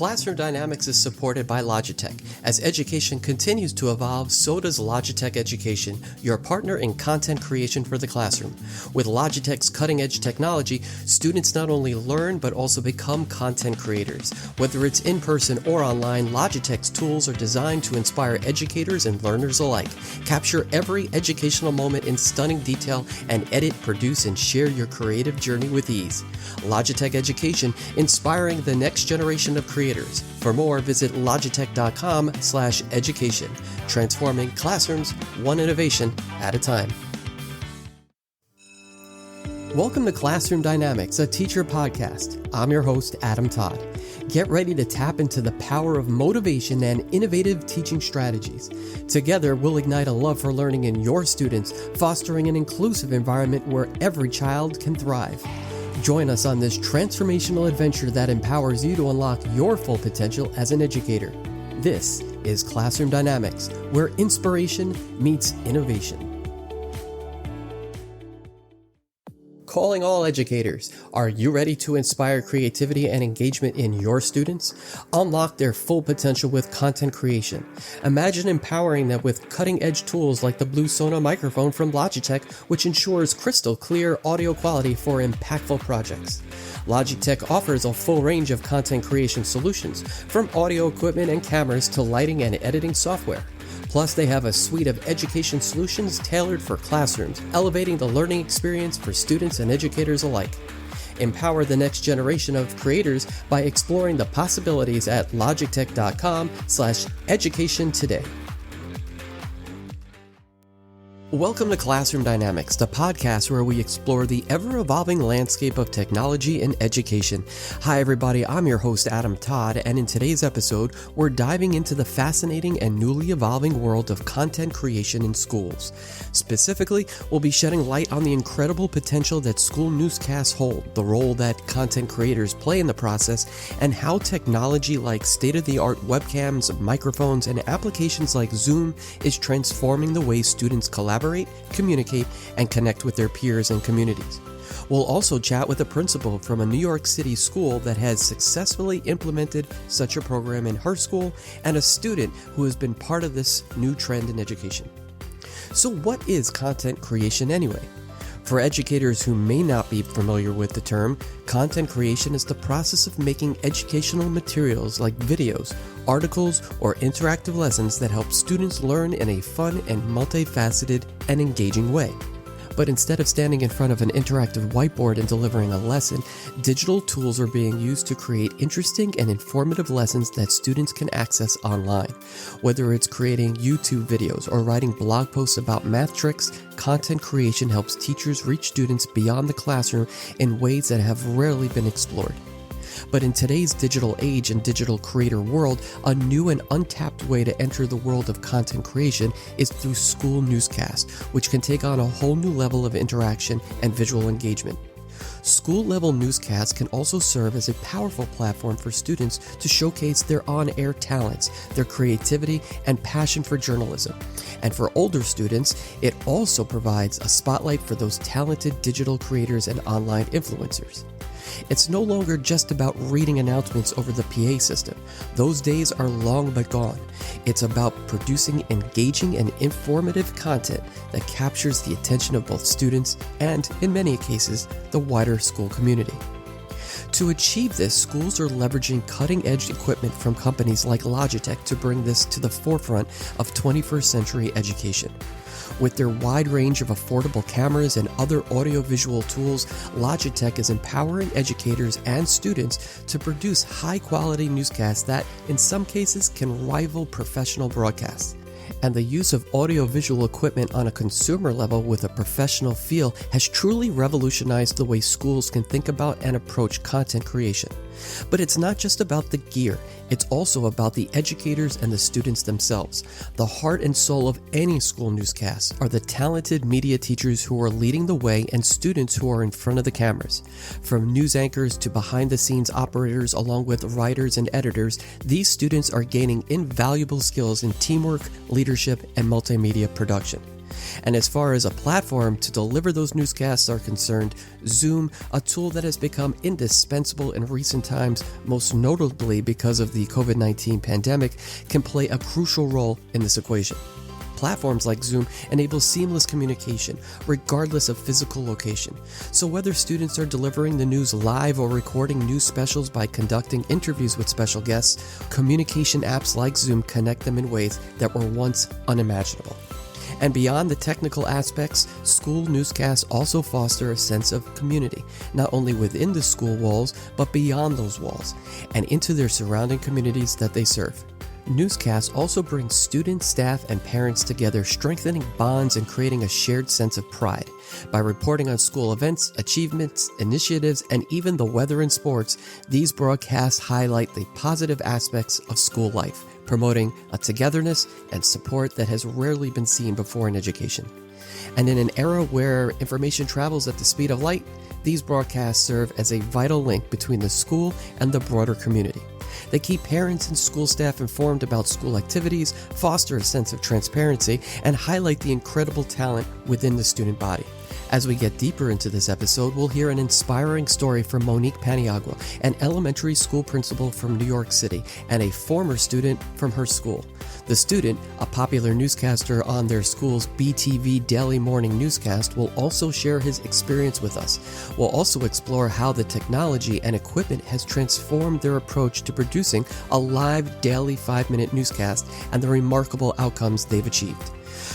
Classroom Dynamics is supported by Logitech. As education continues to evolve, so does Logitech Education, your partner in content creation for the classroom. With Logitech's cutting-edge technology, students not only learn but also become content creators. Whether it's in person or online, Logitech's tools are designed to inspire educators and learners alike. Capture every educational moment in stunning detail and edit, produce, and share your creative journey with ease. Logitech Education, inspiring the next generation of creators. For more, visit logitech.com/education, transforming classrooms one innovation at a time. Welcome to Classroom Dynamics, a teacher podcast. I'm your host, Adam Todd. Get ready to tap into the power of motivation and innovative teaching strategies. Together, we'll ignite a love for learning in your students, fostering an inclusive environment where every child can thrive. Join us on this transformational adventure that empowers you to unlock your full potential as an educator. This is Classroom Dynamics, where inspiration meets innovation. Calling all educators. Are you ready to inspire creativity and engagement in your students? Unlock their full potential with content creation. Imagine empowering them with cutting-edge tools like the Blue Sona microphone from Logitech, which ensures crystal clear audio quality for impactful projects. Logitech offers a full range of content creation solutions, from audio equipment and cameras to lighting and editing software. Plus, they have a suite of education solutions tailored for classrooms, elevating the learning experience for students and educators alike. Empower the next generation of creators by exploring the possibilities at logitech.com/education today. Welcome to Classroom Dynamics, the podcast where we explore the ever-evolving landscape of technology in education. Hi everybody, I'm your host Adam Todd, and in today's episode, we're diving into the fascinating and newly evolving world of content creation in schools. Specifically, we'll be shedding light on the incredible potential that school newscasts hold, the role that content creators play in the process, and how technology like state-of-the-art webcams, microphones, and applications like Zoom is transforming the way students collaborate, communicate, and connect with their peers and communities. We'll also chat with a principal from a New York City school that has successfully implemented such a program in her school, and a student who has been part of this new trend in education. So what is content creation anyway? For educators who may not be familiar with the term, content creation is the process of making educational materials like videos, articles, or interactive lessons that help students learn in a fun and multifaceted and engaging way. But instead of standing in front of an interactive whiteboard and delivering a lesson, digital tools are being used to create interesting and informative lessons that students can access online. Whether it's creating YouTube videos or writing blog posts about math tricks, content creation helps teachers reach students beyond the classroom in ways that have rarely been explored. But in today's digital age and digital creator world, a new and untapped way to enter the world of content creation is through school newscasts, which can take on a whole new level of interaction and visual engagement. School-level newscasts can also serve as a powerful platform for students to showcase their on-air talents, their creativity, and passion for journalism. And for older students, it also provides a spotlight for those talented digital creators and online influencers. It's no longer just about reading announcements over the PA system. Those days are long but gone. It's about producing engaging and informative content that captures the attention of both students and, in many cases, the wider school community. To achieve this, schools are leveraging cutting-edge equipment from companies like Logitech to bring this to the forefront of 21st century education. With their wide range of affordable cameras and other audiovisual tools, Logitech is empowering educators and students to produce high-quality newscasts that, in some cases, can rival professional broadcasts. And the use of audiovisual equipment on a consumer level with a professional feel has truly revolutionized the way schools can think about and approach content creation. But it's not just about the gear, it's also about the educators and the students themselves. The heart and soul of any school newscast are the talented media teachers who are leading the way and students who are in front of the cameras. From news anchors to behind-the-scenes operators along with writers and editors, these students are gaining invaluable skills in teamwork, leadership, and multimedia production. And as far as a platform to deliver those newscasts are concerned, Zoom, a tool that has become indispensable in recent times, most notably because of the COVID-19 pandemic, can play a crucial role in this equation. Platforms like Zoom enable seamless communication, regardless of physical location. So whether students are delivering the news live or recording news specials by conducting interviews with special guests, communication apps like Zoom connect them in ways that were once unimaginable. And beyond the technical aspects, school newscasts also foster a sense of community, not only within the school walls, but beyond those walls, and into their surrounding communities that they serve. Newscasts also bring students, staff, and parents together, strengthening bonds and creating a shared sense of pride. By reporting on school events, achievements, initiatives, and even the weather and sports, these broadcasts highlight the positive aspects of school life, promoting a togetherness and support that has rarely been seen before in education. And in an era where information travels at the speed of light, these broadcasts serve as a vital link between the school and the broader community. They keep parents and school staff informed about school activities, foster a sense of transparency, and highlight the incredible talent within the student body. As we get deeper into this episode, we'll hear an inspiring story from Monique Paniagua, an elementary school principal from New York City and a former student from her school. The student, a popular newscaster on their school's BTV Daily Morning Newscast, will also share his experience with us. We'll also explore how the technology and equipment has transformed their approach to producing a live daily 5-minute newscast and the remarkable outcomes they've achieved.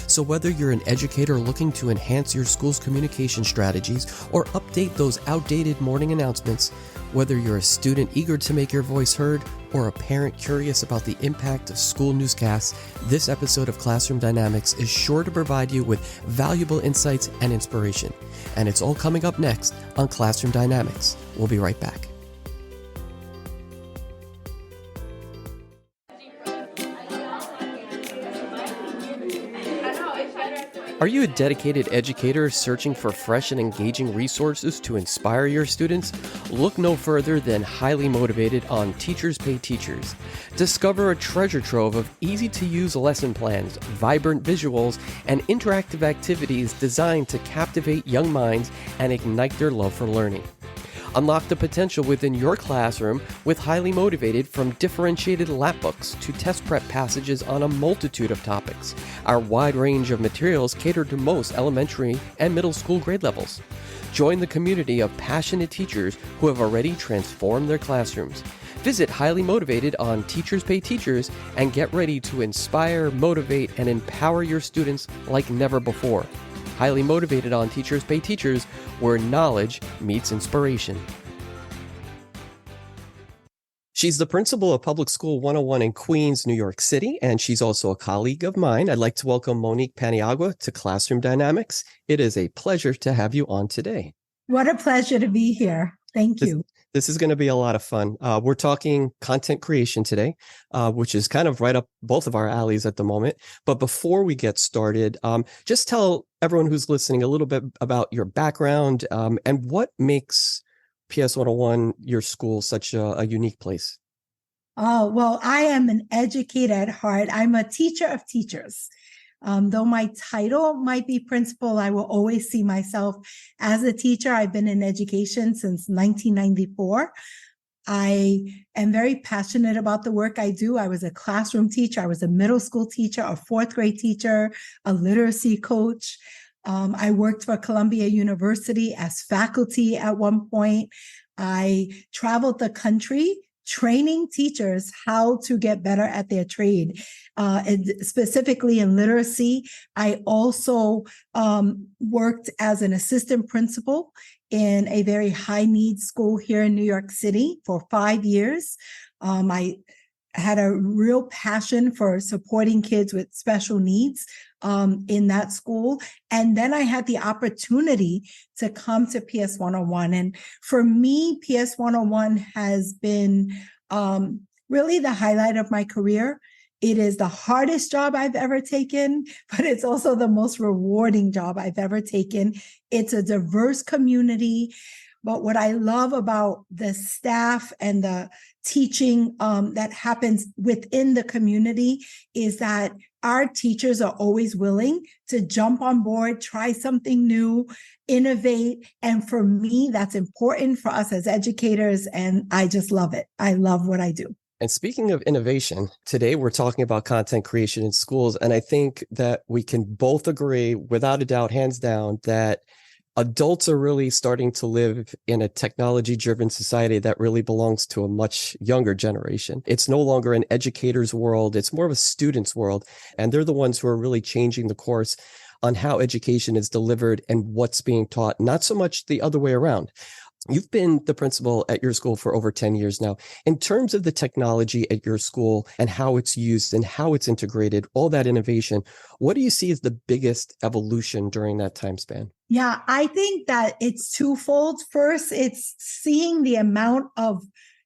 So whether you're an educator looking to enhance your school's communication strategies or update those outdated morning announcements, whether you're a student eager to make your voice heard or a parent curious about the impact of school newscasts, this episode of Classroom Dynamics is sure to provide you with valuable insights and inspiration. And it's all coming up next on Classroom Dynamics. We'll be right back. Are you a dedicated educator searching for fresh and engaging resources to inspire your students? Look no further than Highly Motivated on Teachers Pay Teachers. Discover a treasure trove of easy-to-use lesson plans, vibrant visuals, and interactive activities designed to captivate young minds and ignite their love for learning. Unlock the potential within your classroom with Highly Motivated, from differentiated lap books to test prep passages on a multitude of topics. Our wide range of materials cater to most elementary and middle school grade levels. Join the community of passionate teachers who have already transformed their classrooms. Visit Highly Motivated on Teachers Pay Teachers and get ready to inspire, motivate, and empower your students like never before. Highly Motivated on Teachers Pay Teachers, where knowledge meets inspiration. She's the principal of Public School 101 in Queens, New York City, and she's also a colleague of mine. I'd like to welcome Monique Paniagua to Classroom Dynamics. It is a pleasure to have you on today. What a pleasure to be here. Thank you. This is going to be a lot of fun. We're talking content creation today, which is kind of right up both of our alleys at the moment. But before we get started, just tell everyone who's listening a little bit about your background and what makes PS 101, your school, such a unique place. Oh, well, I am an educator at heart. I'm a teacher of teachers. Though my title might be principal, I will always see myself as a teacher. I've been in education since 1994. I am very passionate about the work I do. I was a classroom teacher. I was a middle school teacher, a fourth grade teacher, a literacy coach. I worked for Columbia University as faculty at one point. I traveled the country training teachers how to get better at their trade, and specifically in literacy. I also worked as an assistant principal in a very high needs school here in New York City for 5 years. I had a real passion for supporting kids with special needs in that school. And then I had the opportunity to come to PS 101. And for me, PS 101 has been really the highlight of my career. It is the hardest job I've ever taken, but it's also the most rewarding job I've ever taken. It's a diverse community. But what I love about the staff and the teaching that happens within the community is that our teachers are always willing to jump on board, try something new, innovate. And for me, that's important for us as educators. And I just love it. I love what I do. And speaking of innovation, today we're talking about content creation in schools. And I think that we can both agree, without a doubt, hands down, that adults are really starting to live in a technology-driven society that really belongs to a much younger generation. It's no longer an educator's world. It's more of a student's world. And they're the ones who are really changing the course on how education is delivered and what's being taught, not so much the other way around. You've been the principal at your school for over 10 years now. In terms of the technology at your school and how it's used and how it's integrated, all that innovation, what do you see as the biggest evolution during that time span? Yeah, I think that it's twofold. First, it's seeing the amount of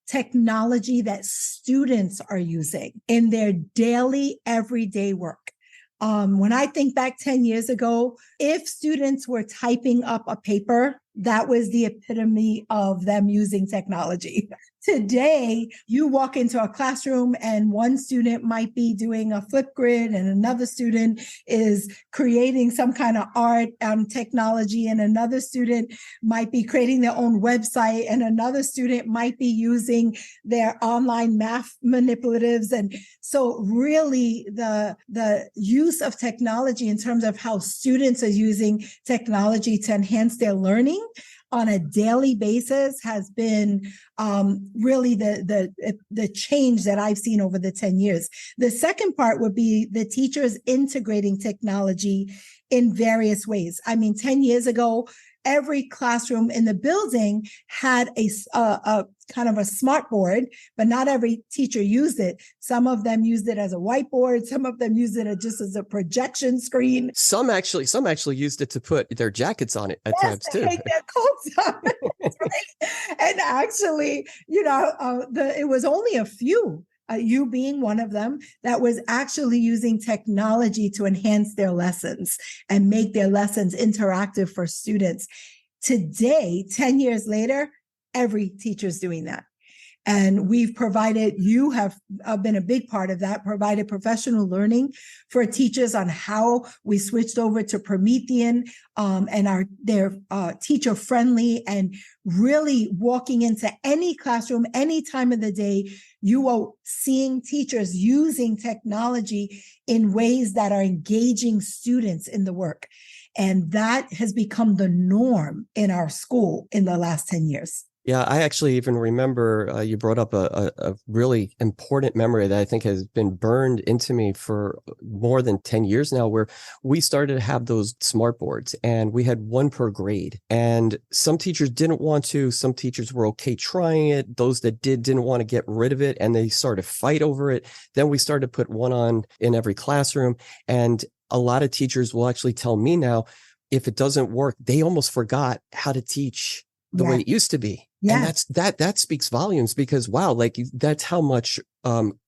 technology that students are using in their daily, everyday work. When I think back 10 years ago, if students were typing up a paper, that was the epitome of them using technology. Today, you walk into a classroom and one student might be doing a Flipgrid and another student is creating some kind of art technology, and another student might be creating their own website, and another student might be using their online math manipulatives. And so really the use of technology in terms of how students are using technology to enhance their learning on a daily basis has been really the change that I've seen over the 10 years. The second part would be the teachers integrating technology in various ways. I mean, 10 years ago, every classroom in the building had a kind of a smart board, but not every teacher used it. Some of them used it as a whiteboard. Some of them used it just as a projection screen. Some actually used it to put their jackets on it at times too. Take their coats off. Right? And actually, it was only a few, you being one of them, that was actually using technology to enhance their lessons and make their lessons interactive for students. Today, 10 years later, every teacher's doing that. And we've provided, you have been a big part of that, provided professional learning for teachers on how we switched over to Promethean and they're teacher friendly, and really walking into any classroom, any time of the day, you are seeing teachers using technology in ways that are engaging students in the work. And that has become the norm in our school in the last 10 years. Yeah, I actually even remember you brought up a really important memory that I think has been burned into me for more than 10 years now, where we started to have those smart boards and we had one per grade. And some teachers didn't want to, some teachers were okay trying it. Those that didn't want to get rid of it, and they started to fight over it. Then we started to put one on in every classroom. And a lot of teachers will actually tell me now, if it doesn't work, they almost forgot how to teach the way it used to be. Yeah. And that speaks volumes, because wow, like that's how much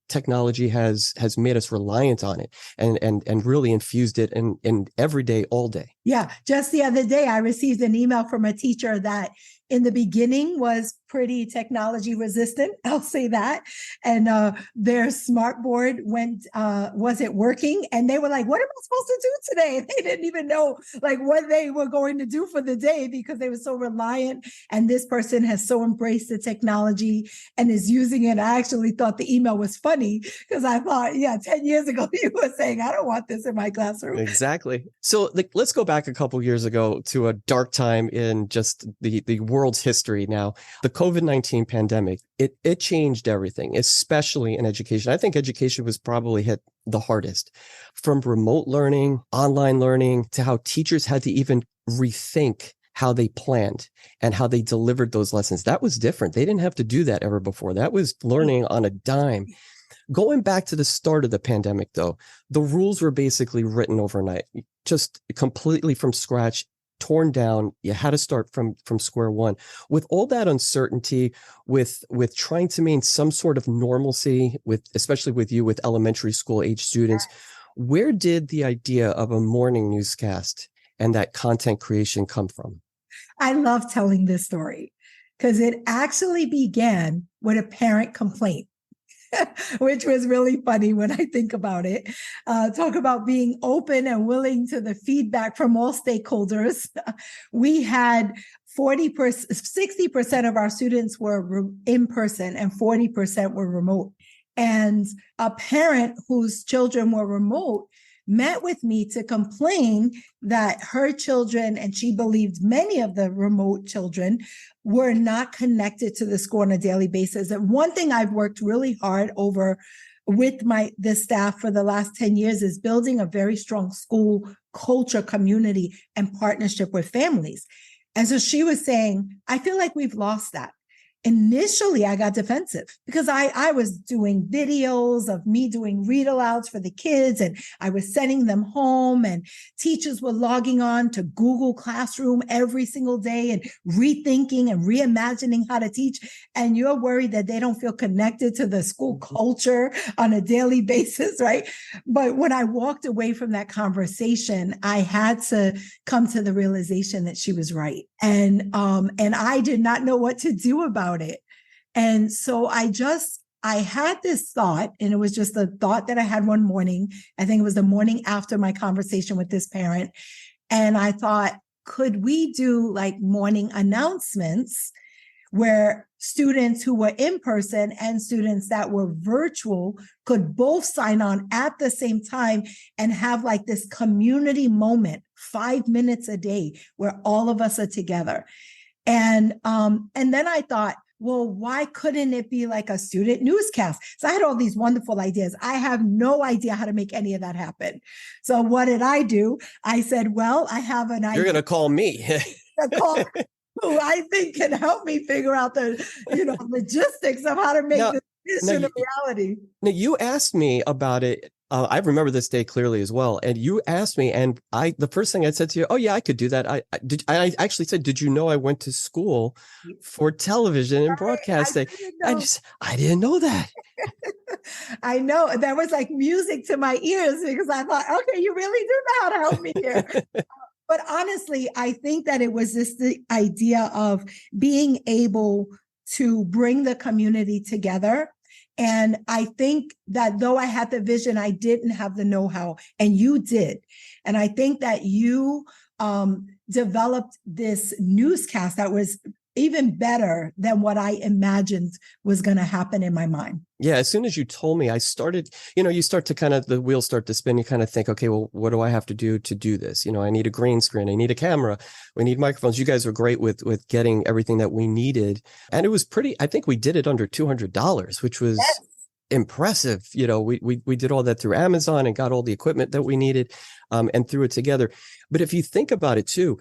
technology has made us reliant on it and really infused it in every day, all day. Yeah. Just the other day, I received an email from a teacher that in the beginning was pretty technology resistant. I'll say that. And their smart board wasn't working. And they were like, what am I supposed to do today? They didn't even know like what they were going to do for the day because they were so reliant. And this person has so embraced the technology and is using it. I actually thought the email was funny because I thought, 10 years ago, you were saying, I don't want this in my classroom. Exactly. So let's go back a couple of years ago to a dark time in just the world's history now. The COVID-19 pandemic, it changed everything, especially in education. I think education was probably hit the hardest, from remote learning, online learning, to how teachers had to even rethink how they planned and how they delivered those lessons. That was different. They didn't have to do that ever before. That was learning on a dime. Going back to the start of the pandemic, though, the rules were basically written overnight, just completely from scratch, torn down. You had to start from square one. With all that uncertainty, with trying to maintain some sort of normalcy, especially with you with elementary school age students, where did the idea of a morning newscast and that content creation come from? I love telling this story. because it actually began with a parent complaint. Which was really funny when I think about it. Talk about being open and willing to the feedback from all stakeholders. We had 60% of our students were in person and 40% were remote. And a parent whose children were remote met with me to complain that her children, and she believed many of the remote children, were not connected to the school on a daily basis. And one thing I've worked really hard over with the staff for the last 10 years is building a very strong school culture, community, and partnership with families. And so she was saying, I feel like we've lost that. Initially, I got defensive because I was doing videos of me doing read alouds for the kids, and I was sending them home, and teachers were logging on to Google Classroom every single day and rethinking and reimagining how to teach. And you're worried that they don't feel connected to the school culture on a daily basis, right? But when I walked away from that conversation, I had to come to the realization that she was right. And I did not know what to do about it. And so I had this thought, and it was just a thought that I had one morning. I think it was the morning after my conversation with this parent. And I thought, could we do like morning announcements where students who were in person and students that were virtual could both sign on at the same time and have like this community moment, 5 minutes a day, where all of us are together. And then I thought, well, why couldn't it be like a student newscast? So I had all these wonderful ideas. I have no idea how to make any of that happen. So what did I do? I said, well, I have an idea. You're going to call me. Who I think can help me figure out the, logistics of how to make this vision a reality. Now, you asked me about it. I remember this day clearly as well. And you asked me, and the first thing I said to you, oh yeah, I could do that. I actually said, did you know I went to school for television and broadcasting? I didn't know that. I know that was like music to my ears, because I thought, okay, you really do know how to help me here. But honestly, I think that it was just the idea of being able to bring the community together. And I think that though I had the vision, I didn't have the know-how, and you did. And I think that you developed this newscast that was even better than what I imagined was going to happen in my mind. Yeah. As soon as you told me, I started, you start to the wheels start to spin. You kind of think, okay, well, what do I have to do this? I need a green screen. I need a camera. We need microphones. You guys were great with getting everything that we needed. And it was I think we did it under $200, which was impressive. We did all that through Amazon and got all the equipment that we needed and threw it together. But if you think about it too,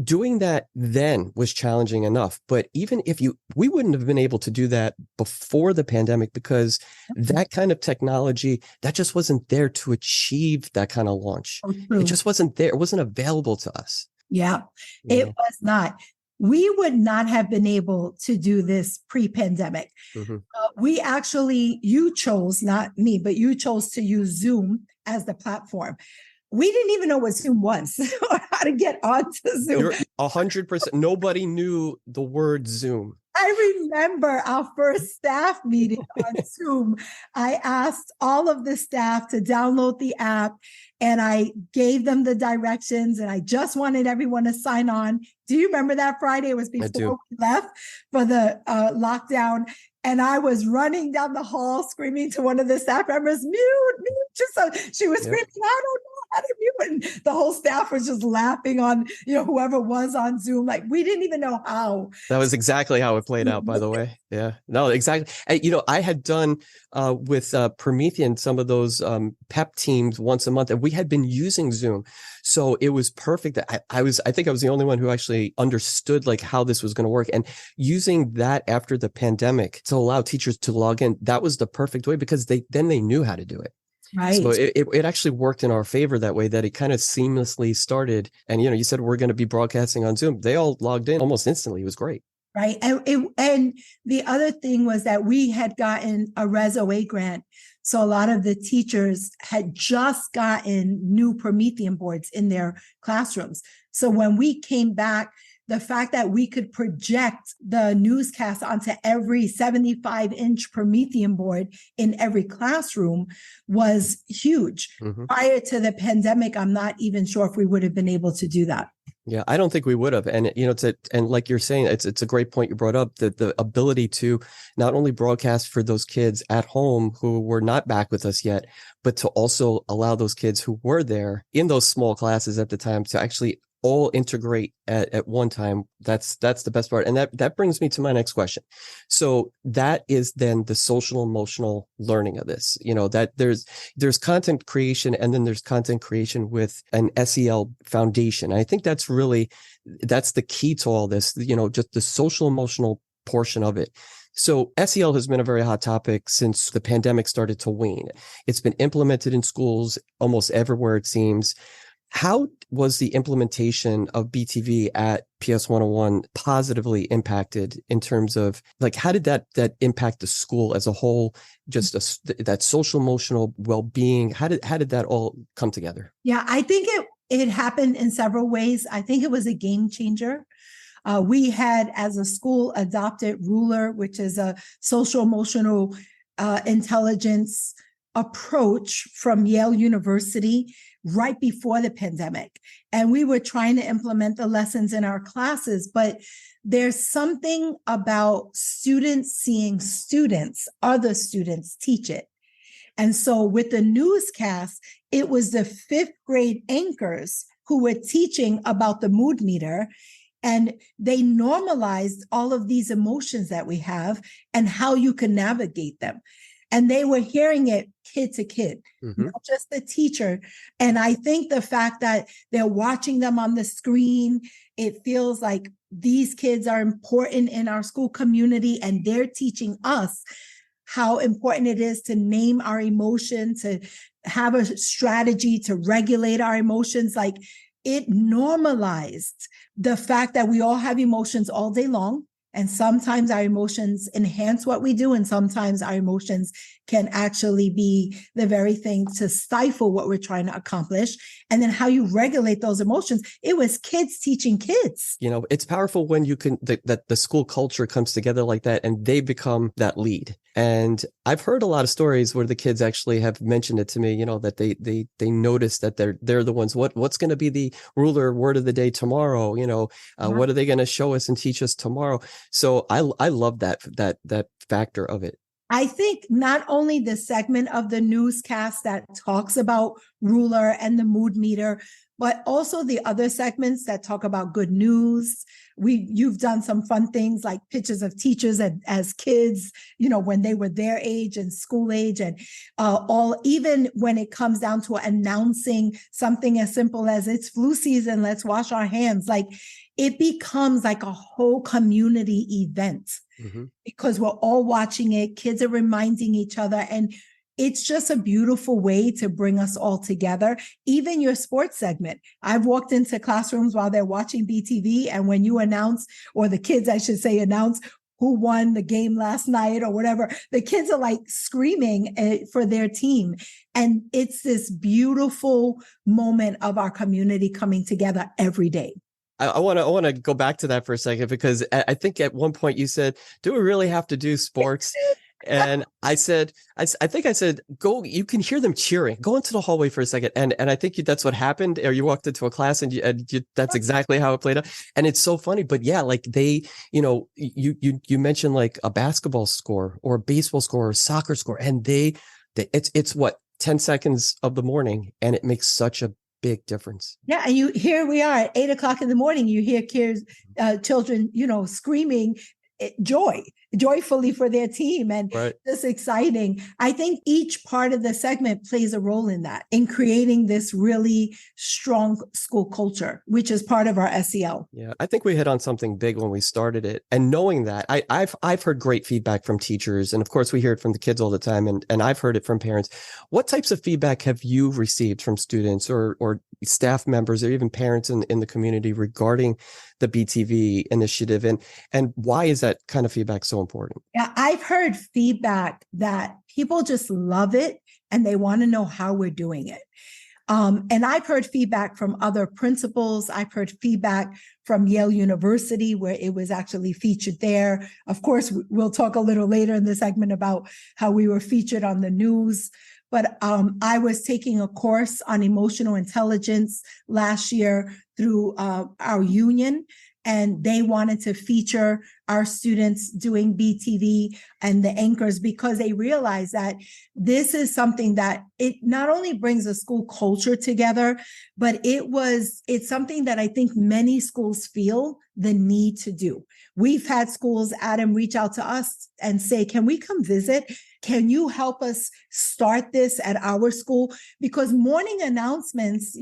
doing that then was challenging enough. But even if we wouldn't have been able to do that before the pandemic, because that kind of technology, that just wasn't there to achieve that kind of launch. It just wasn't there. It wasn't available to us. Yeah, it was not. We would not have been able to do this pre-pandemic. Mm-hmm. You chose, not me, but you chose to use Zoom as the platform. We didn't even know what Zoom was or how to get onto Zoom. You're 100%. Nobody knew the word Zoom. I remember our first staff meeting on Zoom. I asked all of the staff to download the app, and I gave them the directions, and I just wanted everyone to sign on. Do you remember that Friday? It was before we left for the lockdown. And I was running down the hall screaming to one of the staff members, mute. Just so she was screaming, I don't know how to mute. And the whole staff was just laughing on, whoever was on Zoom. Like, we didn't even know how. That was exactly how it played out, by the way. Yeah, no, exactly. And, I had done with Promethean some of those PEP teams once a month, and we had been using Zoom. So it was perfect. I think I was the only one who actually understood like how this was going to work, and using that after the pandemic to allow teachers to log in, that was the perfect way, because they knew how to do it. Right. So it actually worked in our favor that way, that it kind of seamlessly started. And, you said we're going to be broadcasting on Zoom. They all logged in almost instantly. It was great. Right. And the other thing was that we had gotten a ResOA grant. So a lot of the teachers had just gotten new Promethean boards in their classrooms. So when we came back the fact that we could project the newscast onto every 75-inch Promethean board in every classroom was huge. Prior to the pandemic, I'm not even sure if we would have been able to do that. Yeah, I don't think we would have. And, and like you're saying, it's a great point you brought up, that the ability to not only broadcast for those kids at home who were not back with us yet, but to also allow those kids who were there in those small classes at the time to actually all integrate at one time. That's the best part. And that brings me to my next question. So that is then the social emotional learning of this, that there's content creation, and then there's content creation with an SEL foundation. And I think that's the key to all this, just the social emotional portion of it. So SEL has been a very hot topic since the pandemic started to wane. It's been implemented in schools almost everywhere, it seems. How was the implementation of BTV at PS 101 positively impacted in terms of, like, how did that impact the school as a whole, just that social emotional well-being? How did that all come together? Yeah, I think it happened in several ways. I think it was a game changer. We had, as a school, adopted Ruler, which is a social emotional intelligence approach from Yale University, right before the pandemic. And we were trying to implement the lessons in our classes, but there's something about students seeing other students teach it. And so with the newscast, it was the 5th grade anchors who were teaching about the mood meter, and they normalized all of these emotions that we have and how you can navigate them. And they were hearing it kid to kid, not just the teacher. And I think the fact that they're watching them on the screen, it feels like these kids are important in our school community, and they're teaching us how important it is to name our emotion, to have a strategy to regulate our emotions. Like, it normalized the fact that we all have emotions all day long. And sometimes our emotions enhance what we do, and sometimes our emotions can actually be the very thing to stifle what we're trying to accomplish. And then how you regulate those emotions. It was kids teaching kids. It's powerful when you can, that the school culture comes together like that, and they become that lead. And I've heard a lot of stories where the kids actually have mentioned it to me, that they notice that they're the ones, what's going to be the Ruler word of the day tomorrow? What are they going to show us and teach us tomorrow? So I love that factor of it. I think not only the segment of the newscast that talks about Ruler and the mood meter, but also the other segments that talk about good news. You've done some fun things like pictures of teachers as kids, when they were their age and school age, and even when it comes down to announcing something as simple as it's flu season, let's wash our hands. Like, it becomes like a whole community event because we're all watching it. Kids are reminding each other, and it's just a beautiful way to bring us all together. Even your sports segment. I've walked into classrooms while they're watching BTV, and when you announce, or the kids, I should say, announce who won the game last night or whatever, the kids are like screaming for their team. And it's this beautiful moment of our community coming together every day. I want to go back to that for a second, because I think at one point you said, do we really have to do sports? And I said, go, you can hear them cheering, go into the hallway for a second. And I think that's what happened, or you walked into a class and that's exactly how it played out. And it's so funny, but yeah, like you mentioned like a basketball score or a baseball score or a soccer score, and it's what, 10 seconds of the morning, and it makes such a big difference. Yeah. And here we are at 8:00 in the morning, you hear kids, children, screaming joyfully for their team, and This exciting. I think each part of the segment plays a role in that, in creating this really strong school culture, which is part of our SEL. Yeah, I think we hit on something big when we started it. And knowing that, I've heard great feedback from teachers, and of course we hear it from the kids all the time, and I've heard it from parents. What types of feedback have you received from students or staff members or even parents in the community regarding the BTV initiative, and why is that kind of feedback so important? Yeah, I've heard feedback that people just love it and they want to know how we're doing it. And I've heard feedback from other principals. I've heard feedback from Yale University, where it was actually featured there. Of course, we'll talk a little later in the segment about how we were featured on the news. But I was taking a course on emotional intelligence last year through our union, and they wanted to feature our students doing BTV and the anchors because they realized that this is something that it not only brings a school culture together, but it's something that I think many schools feel the need to do. We've had schools, Adam, reach out to us and say, can we come visit? Can you help us start this at our school? Because morning announcements,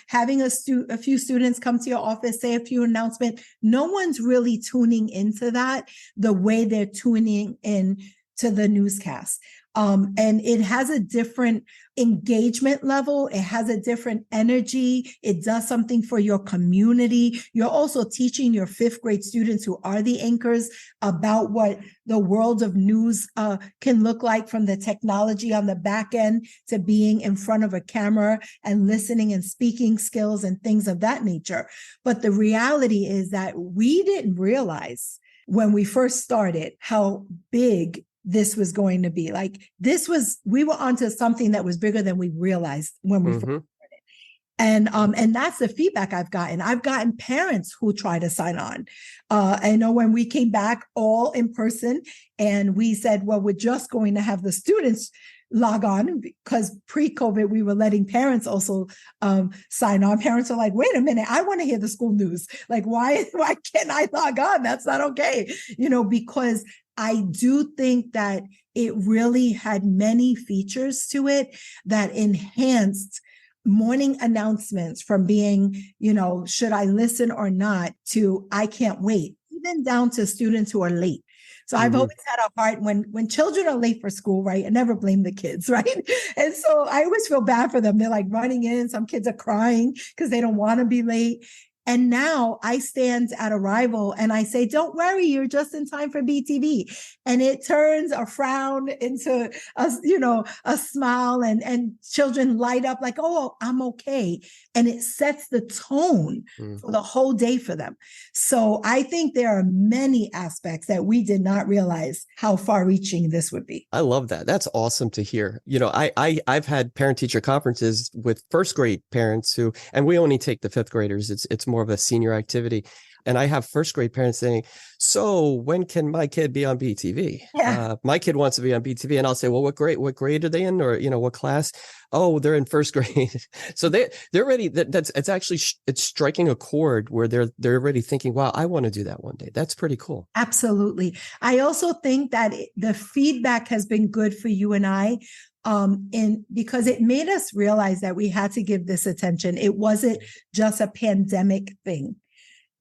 having a few students come to your office, say a few announcements, no one's really tuning into that the way they're tuning in to the newscast. And it has a different engagement level. It has a different energy. It does something for your community. You're also teaching your fifth grade students who are the anchors about what the world of news can look like, from the technology on the back end to being in front of a camera and listening and speaking skills and things of that nature. But the reality is that we didn't realize when we first started how big this was going to be. We were onto something that was bigger than we realized when we first started. And that's the feedback I've gotten. I've gotten parents who try to sign on. I know when we came back all in person and we said, well, we're just going to have the students log on, because pre-COVID, we were letting parents also sign on. Parents are like, wait a minute, I want to hear the school news. Like, why can't I log on? That's not okay. Because I do think that it really had many features to it that enhanced morning announcements from being, should I listen or not, to I can't wait, even down to students who are late. So I've always had a heart when children are late for school, right? I never blame the kids, right? And so I always feel bad for them. They're like running in. Some kids are crying because they don't want to be late. And now I stand at arrival and I say, don't worry, you're just in time for BTV. And it turns a frown into a smile, and children light up like, oh, I'm okay. And it sets the tone for the whole day for them. So I think there are many aspects that we did not realize how far reaching this would be. I love that. That's awesome to hear. I've had parent teacher conferences with first grade parents and we only take the fifth graders. It's more of a senior activity. And I have first grade parents saying, so when can my kid be on BTV? Yeah. My kid wants to be on BTV. And I'll say, well, what grade are they in? Or, what class? Oh, they're in first grade. So they're ready. It's striking a chord where they're already thinking, wow, I want to do that one day. That's pretty cool. Absolutely. I also think that the feedback has been good for you and I. Because it made us realize that we had to give this attention. It wasn't just a pandemic thing.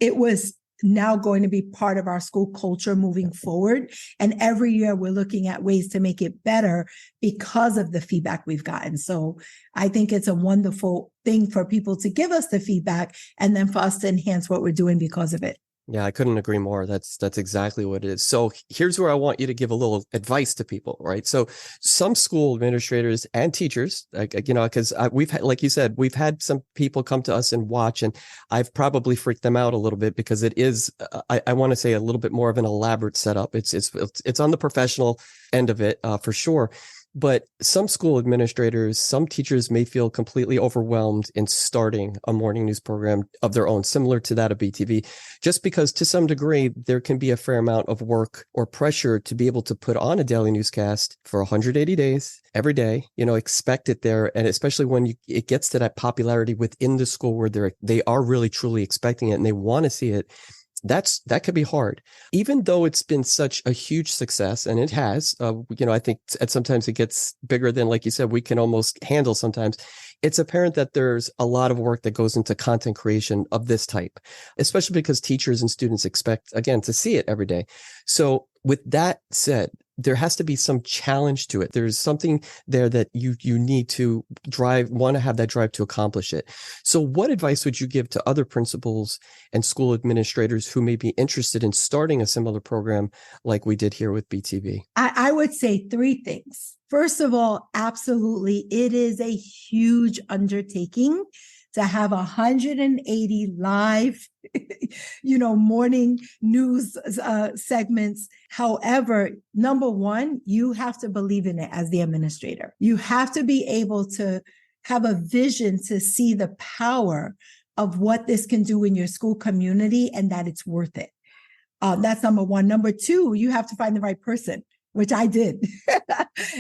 It was now going to be part of our school culture moving forward. And every year we're looking at ways to make it better because of the feedback we've gotten. So I think it's a wonderful thing for people to give us the feedback and then for us to enhance what we're doing because of it. Yeah, I couldn't agree more. That's exactly what it is. So here's where I want you to give a little advice to people, right? So some school administrators and teachers, because we've had, like you said, we've had some people come to us and watch, and I've probably freaked them out a little bit because it is, I want to say, a little bit more of an elaborate setup. It's on the professional end of it, for sure. But some school administrators, some teachers may feel completely overwhelmed in starting a morning news program of their own, similar to that of BTV, just because to some degree, there can be a fair amount of work or pressure to be able to put on a daily newscast for 180 days, every day, expect it there. And especially when it gets to that popularity within the school where they are really truly expecting it and they want to see it. That could be hard, even though it's been such a huge success, and it has. I think sometimes it gets bigger than, like you said, we can almost handle. Sometimes it's apparent that there's a lot of work that goes into content creation of this type, especially because teachers and students expect, again, to see it every day. So with that said, there has to be some challenge to it. There's something there that you need to want to have that drive to accomplish it. So what advice would you give to other principals and school administrators who may be interested in starting a similar program like we did here with BTV? I would say three things. First of all, absolutely, it is a huge undertaking to have 180 live, morning news segments. However, number one, you have to believe in it as the administrator. You have to be able to have a vision to see the power of what this can do in your school community and that it's worth it. That's number one. Number two, you have to find the right person, which I did.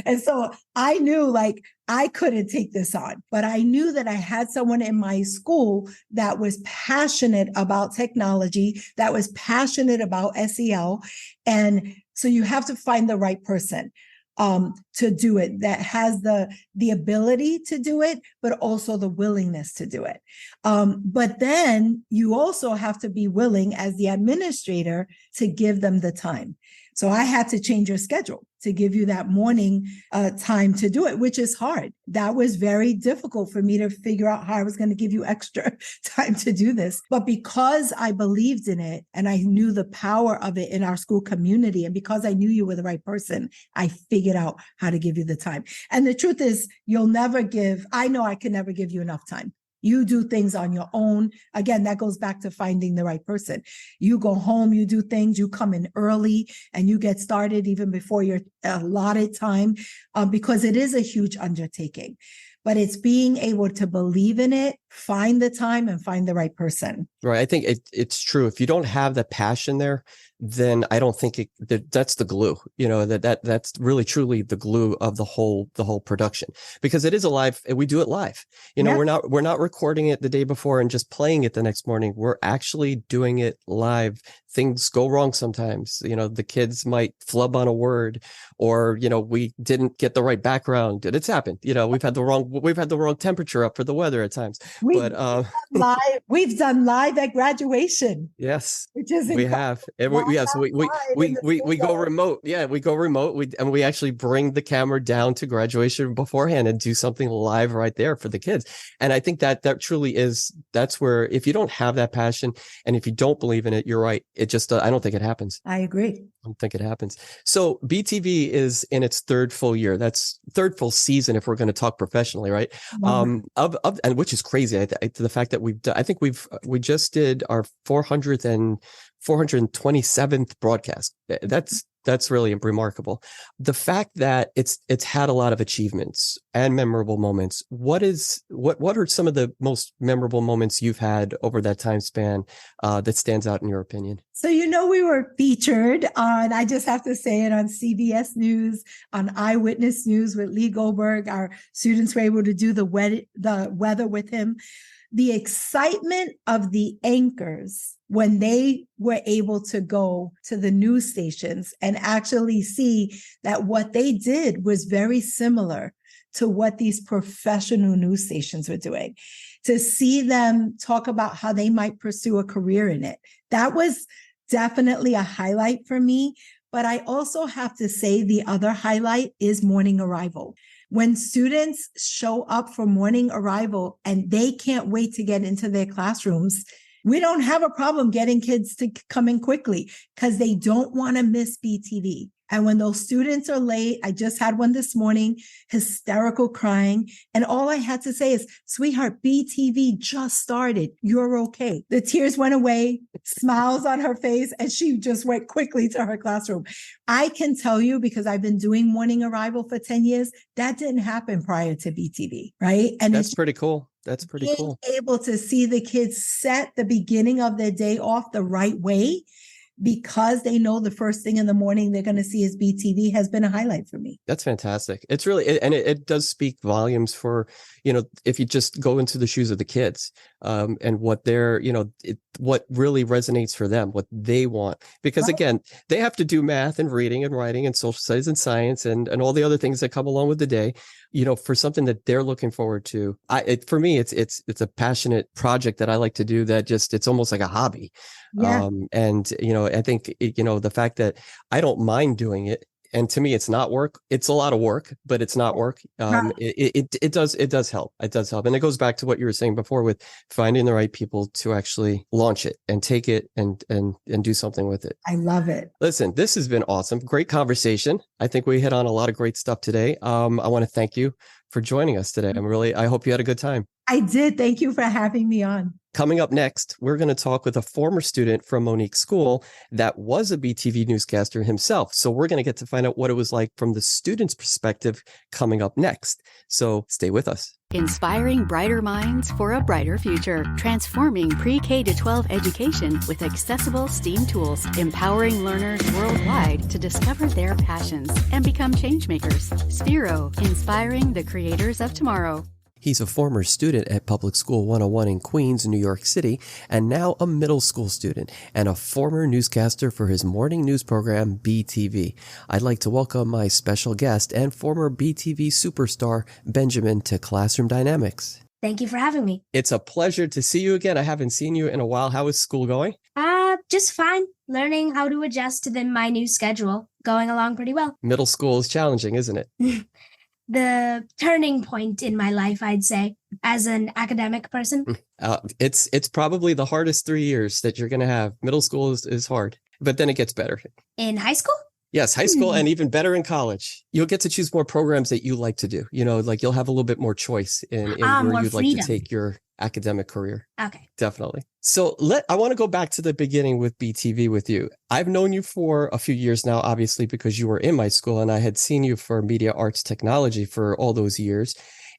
And so I knew I couldn't take this on, but I knew that I had someone in my school that was passionate about technology, that was passionate about SEL. And so you have to find the right person to do it, that has the ability to do it, but also the willingness to do it. But then you also have to be willing as the administrator to give them the time. So I had to change your schedule to give you that morning time to do it, which is hard. That was very difficult for me to figure out how I was going to give you extra time to do this. But because I believed in it and I knew the power of it in our school community, and because I knew you were the right person, I figured out how to give you the time. And the truth is, I know I can never give you enough time. You do things on your own. Again, that goes back to finding the right person. You go home, you do things, you come in early, and you get started even before your allotted time, because it is a huge undertaking. But it's being able to believe in it, find the time, and find the right person. Right. I think it's true. If you don't have the passion there, then I don't think that's the glue, that's really truly the glue of the whole production, because it is we do it live. Yeah. We're not recording it the day before and just playing it the next morning. We're actually doing it live. Things go wrong sometimes. The kids might flub on a word, or, we didn't get the right background. It's happened. We've had the wrong temperature up for the weather at times. We've done live at graduation. Yes, which is we have. We go remote. Yeah, we go remote. We actually bring the camera down to graduation beforehand and do something live right there for the kids. And I think that truly that's where, if you don't have that passion and if you don't believe in it, you're right. It just, I don't think it happens. I agree. I don't think it happens. So BTV is in its third full year. That's third full season if we're going to talk professionally, right? Mm-hmm. And which is crazy. The fact that we just did our 427th broadcast. That's really remarkable. The fact that it's had a lot of achievements and memorable moments. What are some of the most memorable moments you've had over that time span that stands out in your opinion? So, we were featured on, I just have to say it, on CBS News, on Eyewitness News with Lee Goldberg. Our students were able to do the weather with him. The excitement of the anchors when they were able to go to the news stations and actually see that what they did was very similar to what these professional news stations were doing, to see them talk about how they might pursue a career in it. That was definitely a highlight for me. But I also have to say the other highlight is morning arrival. When students show up for morning arrival and they can't wait to get into their classrooms, we don't have a problem getting kids to come in quickly because they don't want to miss BTV. And when those students are late, I just had one this morning, hysterical crying. And all I had to say is, sweetheart, BTV just started. You're okay. The tears went away, smiles on her face, and she just went quickly to her classroom. I can tell you, because I've been doing morning arrival for 10 years, that didn't happen prior to BTV, right? And that's pretty cool. That's pretty cool. Being able to see the kids set the beginning of their day off the right way, because they know the first thing in the morning they're going to see is BTV, has been a highlight for me. That's fantastic. It's really, and it does speak volumes for, if you just go into the shoes of the kids, and what they're, what really resonates for them, what they want, because Right. Again, they have to do math and reading and writing and social studies and science and all the other things that come along with the day, for something that they're looking forward to. For me, it's a passionate project that I like to do, that it's almost like a hobby. Yeah. And, I think, the fact that I don't mind doing it, And to me, it's not work. It's a lot of work, but it's not work. It does help. It does help. And it goes back to what you were saying before with finding the right people to actually launch it and take it and do something with it. I love it. Listen, this has been awesome. Great conversation. I think we hit on a lot of great stuff today. I want to thank you for joining us today. I hope you had a good time. I did. Thank you for having me on. Coming up next, we're going to talk with a former student from Monique's school that was a BTV newscaster himself. So we're going to get to find out what it was like from the student's perspective coming up next. So stay with us. Inspiring brighter minds for a brighter future. Transforming pre-K to 12 education with accessible STEAM tools. Empowering learners worldwide to discover their passions and become changemakers. Sphero, inspiring the creators of tomorrow. He's a former student at Public School 101 in Queens, New York City, and now a middle school student and a former newscaster for his morning news program, BTV. I'd like to welcome my special guest and former BTV superstar, Benjamin, to Classroom Dynamics. Thank you for having me. It's a pleasure to see you again. I haven't seen you in a while. How is school going? Just fine. Learning how to adjust to my new schedule. Going along pretty well. Middle school is challenging, isn't it? The turning point in my life, I'd say, as an academic person. It's probably the hardest 3 years that you're going to have. Middle school is hard, but then it gets better. In high school? Yes, high school and even better in college. You'll get to choose more programs that you like to do. You know, like you'll have a little bit more choice in where you'd like to take your academic career. Okay. Definitely. So I want to go back to the beginning with BTV with you. I've known you for a few years now, obviously, because you were in my school and I had seen you for media arts technology for all those years.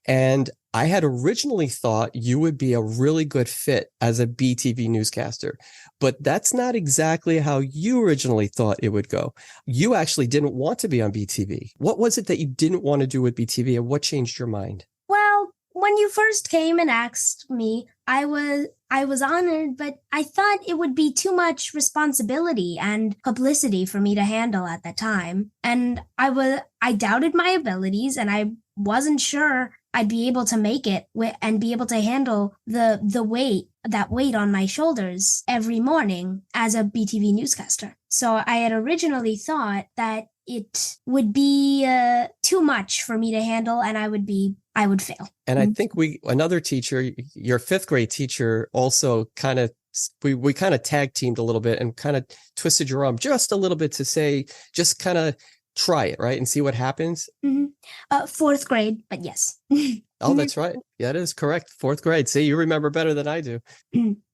And I had originally thought you would be a really good fit as a BTV newscaster, but that's not exactly how you originally thought it would go. You actually didn't want to be on BTV. What was it that you didn't want to do with BTV and what changed your mind? Well, when you first came and asked me, I was honored, but I thought it would be too much responsibility and publicity for me to handle at that time. And I doubted my abilities and I wasn't sure I'd be able to make it and be able to handle the weight on my shoulders every morning as a BTV newscaster. So I had originally thought that it would be too much for me to handle and I would fail. And I think another teacher, your fifth grade teacher, also kind of we kind of tag teamed a little bit and kind of twisted your arm just a little bit to say, just kind of try it, right? And see what happens. Mm-hmm. Fourth grade, but yes. Oh, that's right. Yeah, that is correct. Fourth grade. See, you remember better than I do.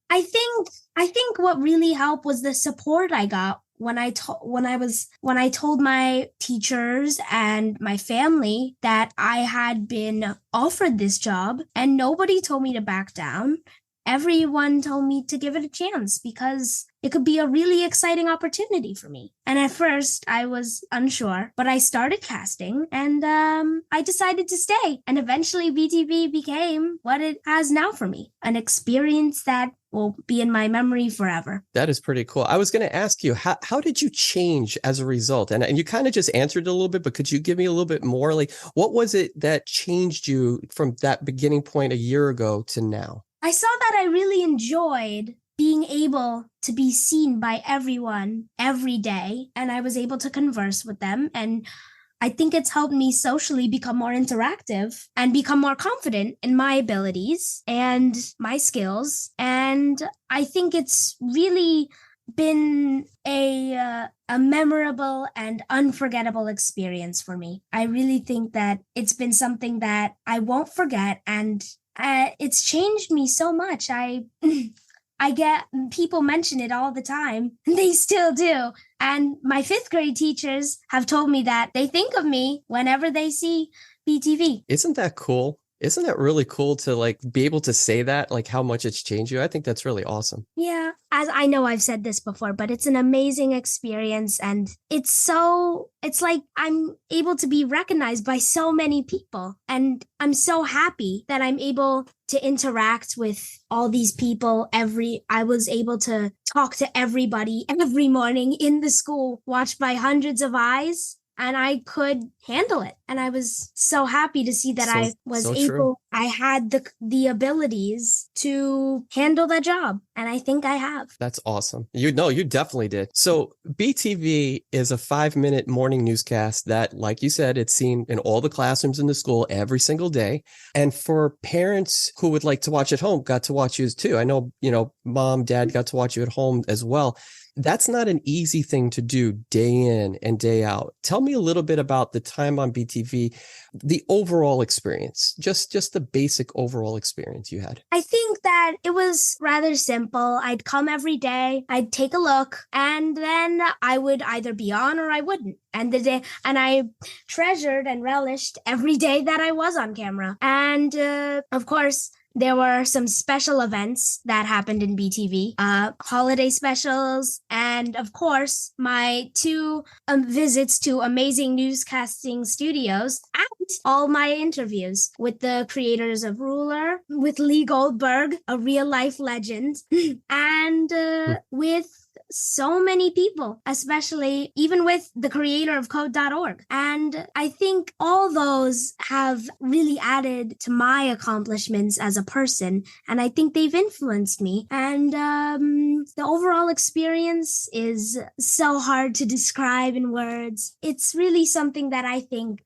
I think what really helped was the support I got when I told my teachers and my family that I had been offered this job, and nobody told me to back down. Everyone told me to give it a chance because it could be a really exciting opportunity for me. And at first I was unsure, but I started casting and I decided to stay. And eventually BTV became what it has now for me, an experience that will be in my memory forever. That is pretty cool. I was going to ask you, how did you change as a result? And you kind of just answered it a little bit, but could you give me a little bit more? Like, what was it that changed you from that beginning point a year ago to now? I saw that I really enjoyed being able to be seen by everyone every day, and I was able to converse with them. And I think it's helped me socially become more interactive and become more confident in my abilities and my skills. And I think it's really been a memorable and unforgettable experience for me. I really think that it's been something that I won't forget, and it's changed me so much. I get people mention it all the time. They still do. And my fifth grade teachers have told me that they think of me whenever they see BTV. Isn't that cool? Isn't that really cool to like be able to say that, like how much it's changed you? I think that's really awesome. Yeah, as I know I've said this before, but it's an amazing experience. And it's like I'm able to be recognized by so many people. And I'm so happy that I'm able to interact with all these people. I was able to talk to everybody every morning in the school, watched by hundreds of eyes. And I could handle it. And I was so happy to see that I was able, I had the abilities to handle that job. And I think I have. That's awesome. You definitely did. So BTV is a 5-minute morning newscast that, like you said, it's seen in all the classrooms in the school every single day. And for parents who would like to watch at home, got to watch you too. I know, mom, dad got to watch you at home as well. That's not an easy thing to do day in and day out. Tell me a little bit about the time on BTV, the overall experience, just the basic overall experience you had. I think that it was rather simple. I'd come every day, I'd take a look, and then I would either be on or I wouldn't. And I treasured and relished every day that I was on camera. And of course, there were some special events that happened in BTV, holiday specials, and of course, my 2 visits to amazing newscasting studios and all my interviews with the creators of Ruler, with Lee Goldberg, a real life legend, and with so many people, especially even with the creator of code.org. And I think all those have really added to my accomplishments as a person. And I think they've influenced me. And the overall experience is so hard to describe in words. It's really something that I think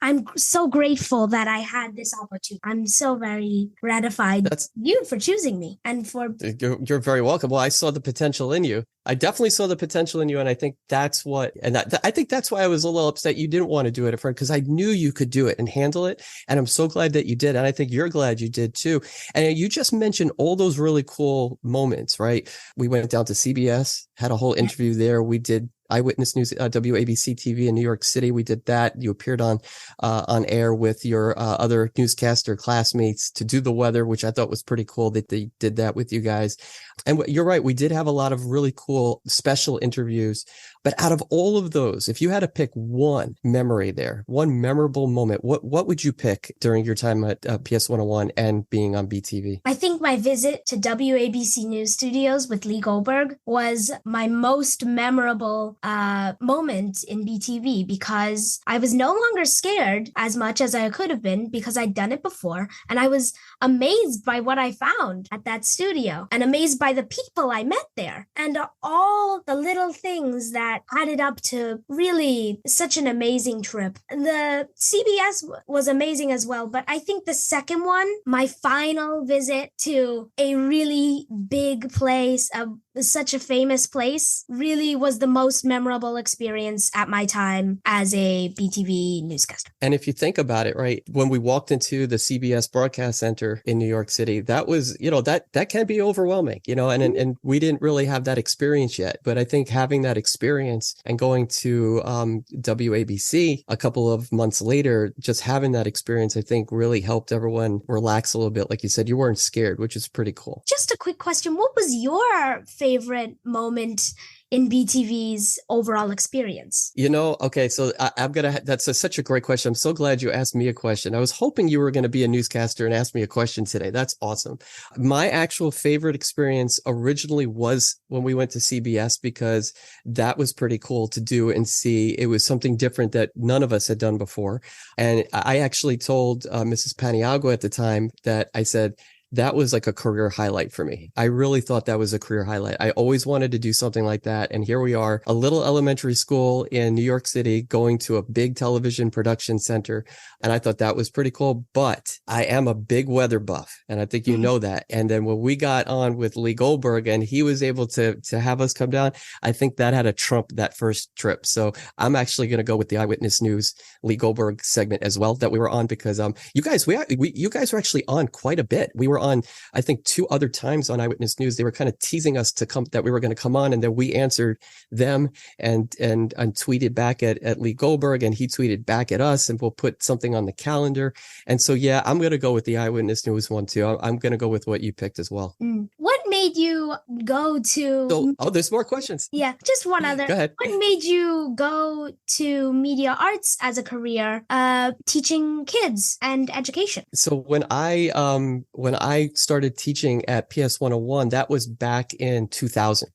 I'm so grateful that I had this opportunity. I'm so very gratified you for choosing me and for... You're very welcome. Well, I saw the potential in you. I definitely saw the potential in you. And I think that's I think that's why I was a little upset you didn't want to do it at first, because I knew you could do it and handle it. And I'm so glad that you did. And I think you're glad you did too. And you just mentioned all those really cool moments, right? We went down to CBS, had a whole interview there. We did Eyewitness News, WABC TV in New York City. We did that. You appeared on air with your other newscaster classmates to do the weather, which I thought was pretty cool that they did that with you guys. And you're right. We did have a lot of really cool special interviews. But out of all of those, if you had to pick one memory there, one memorable moment, what would you pick during your time at PS 101 and being on BTV? I think my visit to WABC News Studios with Lee Goldberg was my most memorable moment in BTV, because I was no longer scared as much as I could have been because I'd done it before. And I was amazed by what I found at that studio and amazed by the people I met there and all the little things that added up to really such an amazing trip. The CBS was amazing as well, but I think the second one, my final visit to a really big place, such a famous place, really was the most memorable experience at my time as a BTV newscaster. And if you think about it, right, when we walked into the CBS Broadcast Center in New York City, that was, that can be overwhelming, and we didn't really have that experience yet. But I think having that experience and going to WABC a couple of months later, just having that experience, I think really helped everyone relax a little bit. Like you said, you weren't scared, which is pretty cool. Just a quick question. What was your favorite moment in BTV's overall experience? Okay, so that's such a great question. I'm so glad you asked me a question. I was hoping you were going to be a newscaster and ask me a question today. That's awesome. My actual favorite experience originally was when we went to CBS, because that was pretty cool to do and see. It was something different that none of us had done before. And I actually told Mrs. Paniagua at the time that I said, that was like a career highlight for me. I really thought that was a career highlight. I always wanted to do something like that. And here we are, a little elementary school in New York City, going to a big television production center. And I thought that was pretty cool. But I am a big weather buff, and I think you know that. And then when we got on with Lee Goldberg and he was able to have us come down, I think that had a trump that first trip. So I'm actually going to go with the Eyewitness News Lee Goldberg segment as well that we were on, because you guys were actually on quite a bit. We were on, I think, 2 other times on Eyewitness News. They were kind of teasing us that we were going to come on, and then we answered them and tweeted back at Lee Goldberg, and he tweeted back at us, and we'll put something on the calendar. And so, yeah, I'm going to go with the Eyewitness News one too. I'm going to go with what you picked as well. What made you go to... there's more questions. Yeah, just one other. Go ahead. What made you go to media arts as a career, teaching kids and education? So when I started teaching at PS 101, that was back in 2000.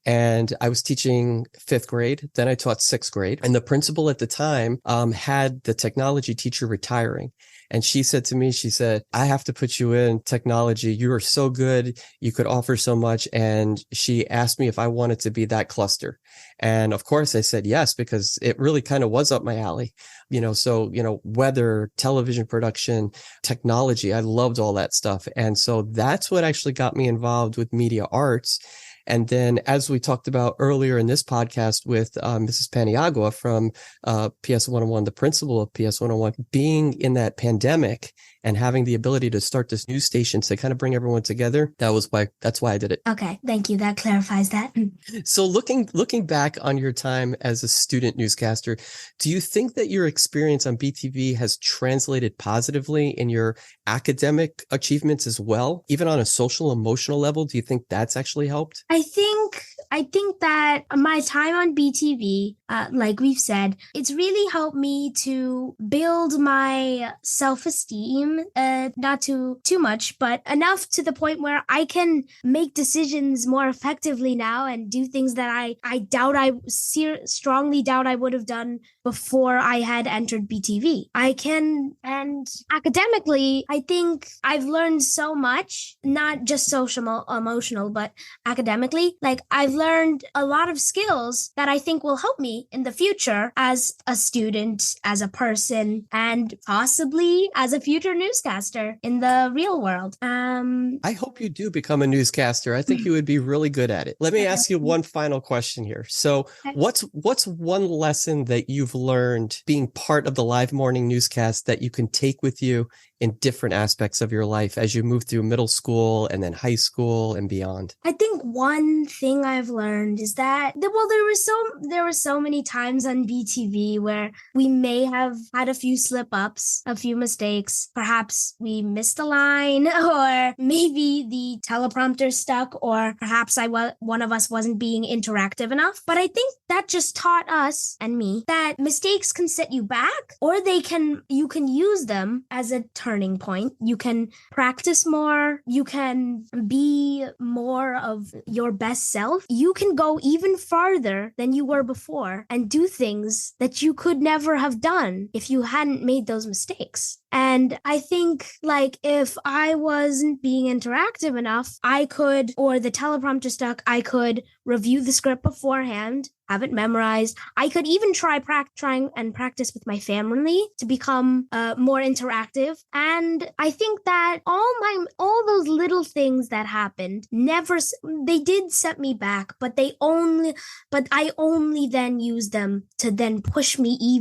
And I was teaching 5th grade. Then I taught 6th grade. And the principal at the time had the technology teacher retiring. And she said to me, she said, I have to put you in technology. You are so good. You could offer so much. And she asked me if I wanted to be that cluster. And of course I said yes, because it really kind of was up my alley. Weather, television production, technology. I loved all that stuff. And so that's what actually got me involved with media arts. And then, as we talked about earlier in this podcast with Mrs. Paniagua from PS 101, the principal of PS 101, being in that pandemic and having the ability to start this news station to kind of bring everyone together, that's why I did it. Okay, thank you. That clarifies that. So looking back on your time as a student newscaster, do you think that your experience on BTV has translated positively in your academic achievements as well? Even on a social, emotional level, do you think that's actually helped? I think that my time on BTV, like we've said, it's really helped me to build my self-esteem, not too much, but enough to the point where I can make decisions more effectively now and do things that I strongly doubt I would have done before I had entered BTV. And academically, I think I've learned so much, not just social, emotional, but academically. Like, I've learned a lot of skills that I think will help me in the future as a student, as a person, and possibly as a future newscaster in the real world. I hope you do become a newscaster. I think you would be really good at it. Let me ask you one final question here. So what's one lesson that you've learned being part of the live morning newscast that you can take with you in different aspects of your life as you move through middle school and then high school and beyond? I think one thing I've learned is that, there were so many times on BTV where we may have had a few slip-ups, a few mistakes. Perhaps we missed a line, or maybe the teleprompter stuck, or perhaps one of us wasn't being interactive enough. But I think that just taught us, and me, that mistakes can set you back, or you can use them as a turning point. You can practice more. You can be more of your best self. You can go even farther than you were before and do things that you could never have done if you hadn't made those mistakes. And I think, like, if I wasn't being interactive enough, or the teleprompter stuck, I could review the script beforehand, have it memorized. I could even trying and practice with my family to become more interactive. And I think that all those little things that happened they did set me back, but I only then used them to then push me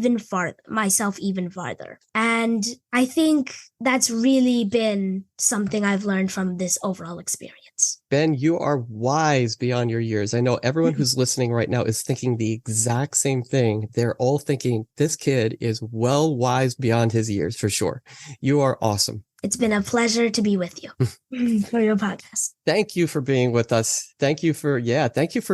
myself even farther. And I think that's really been something I've learned from this overall experience. Ben, you are wise beyond your years. I know everyone who's listening right now is thinking the exact same thing. They're all thinking this kid is well wise beyond his years, for sure. You are awesome. It's been a pleasure to be with you for your podcast. Thank you for being with us. Thank you for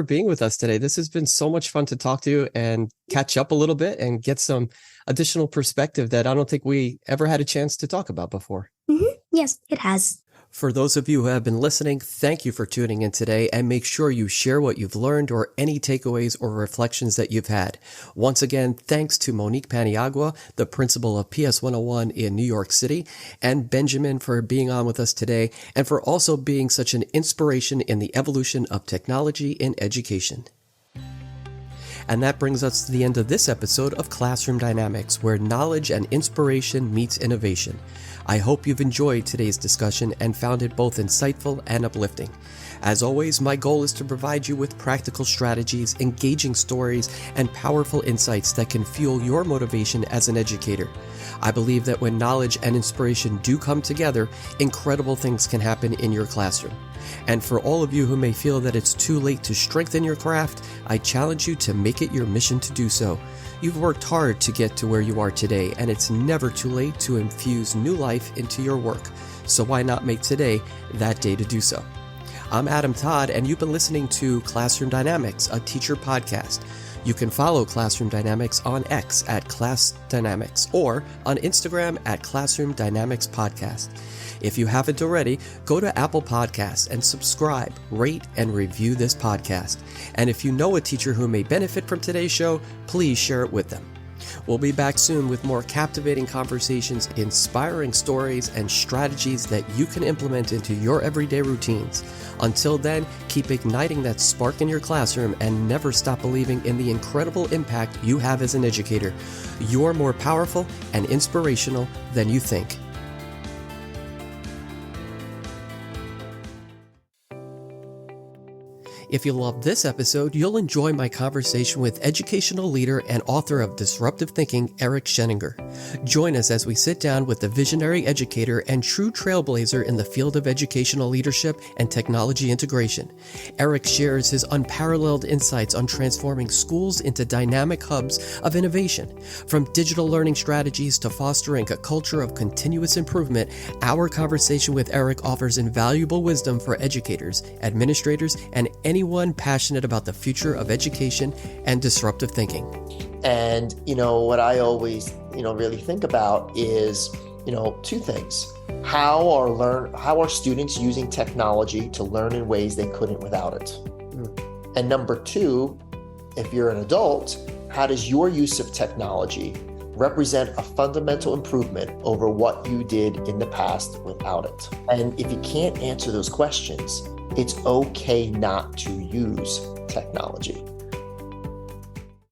being with us today. This has been so much fun to talk to you and catch up a little bit and get some additional perspective that I don't think we ever had a chance to talk about before. Mm-hmm. Yes, it has. For those of you who have been listening, thank you for tuning in today, and make sure you share what you've learned or any takeaways or reflections that you've had. Once again, thanks to Monique Paniagua, the principal of PS 101 in New York City, and Benjamin for being on with us today, and for also being such an inspiration in the evolution of technology in education. And that brings us to the end of this episode of Classroom Dynamics, where knowledge and inspiration meets innovation. I hope you've enjoyed today's discussion and found it both insightful and uplifting. As always, my goal is to provide you with practical strategies, engaging stories, and powerful insights that can fuel your motivation as an educator. I believe that when knowledge and inspiration do come together, incredible things can happen in your classroom. And for all of you who may feel that it's too late to strengthen your craft, I challenge you to make it your mission to do so. You've worked hard to get to where you are today, and it's never too late to infuse new life into your work. So why not make today that day to do so? I'm Adam Todd, and you've been listening to Classroom Dynamics, a teacher podcast. You can follow Classroom Dynamics on X at Class Dynamics or on Instagram at Classroom Dynamics Podcast. If you haven't already, go to Apple Podcasts and subscribe, rate, and review this podcast. And if you know a teacher who may benefit from today's show, please share it with them. We'll be back soon with more captivating conversations, inspiring stories, and strategies that you can implement into your everyday routines. Until then, keep igniting that spark in your classroom and never stop believing in the incredible impact you have as an educator. You're more powerful and inspirational than you think. If you loved this episode, you'll enjoy my conversation with educational leader and author of Disruptive Thinking, Eric Sheninger. Join us as we sit down with the visionary educator and true trailblazer in the field of educational leadership and technology integration. Eric shares his unparalleled insights on transforming schools into dynamic hubs of innovation. From digital learning strategies to fostering a culture of continuous improvement, our conversation with Eric offers invaluable wisdom for educators, administrators, and anyone passionate about the future of education and disruptive thinking. And, what I always, really think about is, two things. How are students using technology to learn in ways they couldn't without it? And number two, if you're an adult, how does your use of technology represent a fundamental improvement over what you did in the past without it? And if you can't answer those questions, it's okay not to use technology.